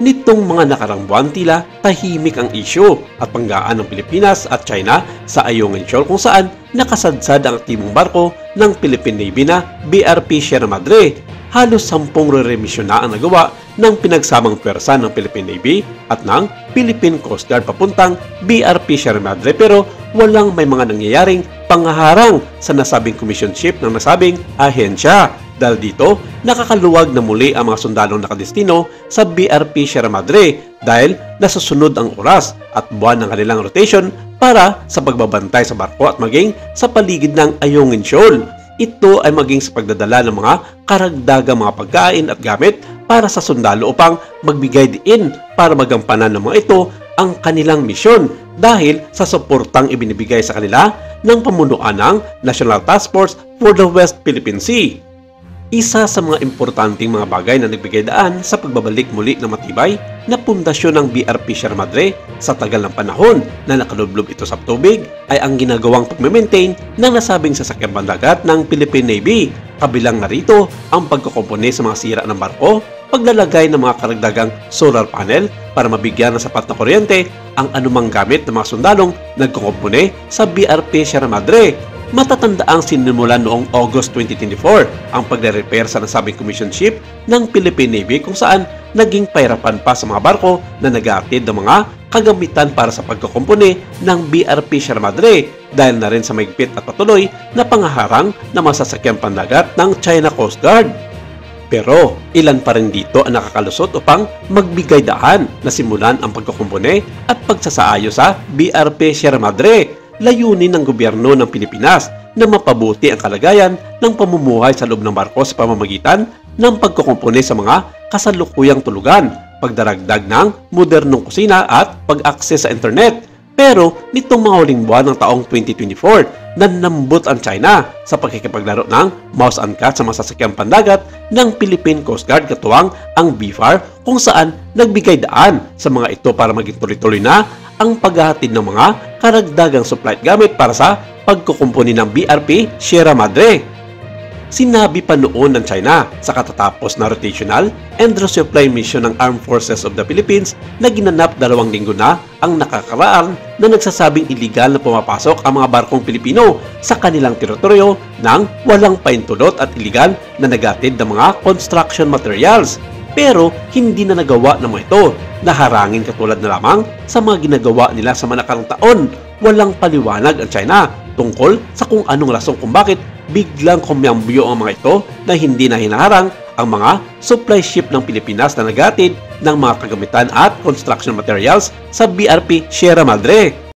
nitong mga nakarang buwan tila tahimik ang isyu at panggaan ng Pilipinas at China sa Ayungin Shoal kung saan nakasadsad ang aktibong barko ng Philippine Navy na BRP Sierra Madre. Halos 10 re-remisyon na ang nagawa ng pinagsamang pwersa ng Philippine Navy at ng Philippine Coast Guard papuntang BRP Sierra Madre pero walang may mga nangyayaring panghaharang sa nasabing commission ship ng nasabing ahensya. Dahil dito, nakakaluwag na muli ang mga sundalong nakadestino sa BRP Sierra Madre dahil nasusunod ang oras at buwan ng kanilang rotation para sa pagbabantay sa barko at maging sa paligid ng Ayungin Shoal. Ito ay maging sa pagdadala ng mga karagdagang mga pagkain at gamit para sa sundalo upang magbigay diin para magampanan ng mga ito ang kanilang misyon dahil sa suportang ibinibigay sa kanila ng pamunuan ng National Task Force for the West Philippine Sea. Isa sa mga importanteng mga bagay na nagbigay daan sa pagbabalik muli ng matibay na pundasyon ng BRP Sierra Madre sa tagal ng panahon na nakalublob ito sa tubig ay ang ginagawang pag-maintain ng nasabing sasakyang pandagat ng Philippine Navy. Kabilang narito ang pagkukumpone sa mga sira ng barko, paglalagay ng mga karagdagang solar panel para mabigyan ng sapat na kuryente ang anumang gamit ng mga sundalong nagkukumpone sa BRP Sierra Madre. Matatandaang sinimulan noong August 2024 ang pagre-repair sa nasabing commission ship ng Philippine Navy kung saan naging pahirapan pa sa mga barko na nag-aatid ng mga kagamitan para sa pagkukumpone ng BRP Sierra Madre dahil na rin sa maigpit at patuloy na pangaharang na masasakyang pandagat ng China Coast Guard. Pero ilan pa rin dito ang nakakalusot upang magbigay daan na simulan ang pagkukumpone at pagsasaayos sa BRP Sierra Madre. Layunin ng gobyerno ng Pilipinas na mapabuti ang kalagayan ng pamumuhay sa loob ng barko sa pamamagitan ng pagkukumpone sa mga kasalukuyang tulugan, pagdaragdag ng modernong kusina at pag-access sa internet. Pero nitong mga huling buwan ng taong 2024, nanambot ang China sa pagkikipaglaro ng mouse and cat sa masasakyang pandagat ng Philippine Coast Guard katuwang ang BFAR kung saan nagbigay daan sa mga ito para maging tuloy-tuloy na ang paghahatid ng mga karagdagang supply gamit para sa pagkukumpuni ng BRP Sierra Madre. Sinabi pa noon ng China sa katatapos na rotational and resupply mission ng Armed Forces of the Philippines na ginanap 2 linggo na ang nakakaraan na nagsasabing iligal na pumapasok ang mga barkong Pilipino sa kanilang teritoryo ng walang paintulot at iligal na nagatid ng mga construction materials. Pero hindi na nagawa ng mga ito na harangin katulad na lamang sa mga ginagawa nila sa mga nakarang taon. Walang paliwanag ang China tungkol sa kung anong rason kung bakit biglang kumyambyo ang mga ito na hindi na hinaharang ang mga supply ship ng Pilipinas na nagatid ng mga kagamitan at construction materials sa BRP Sierra Madre.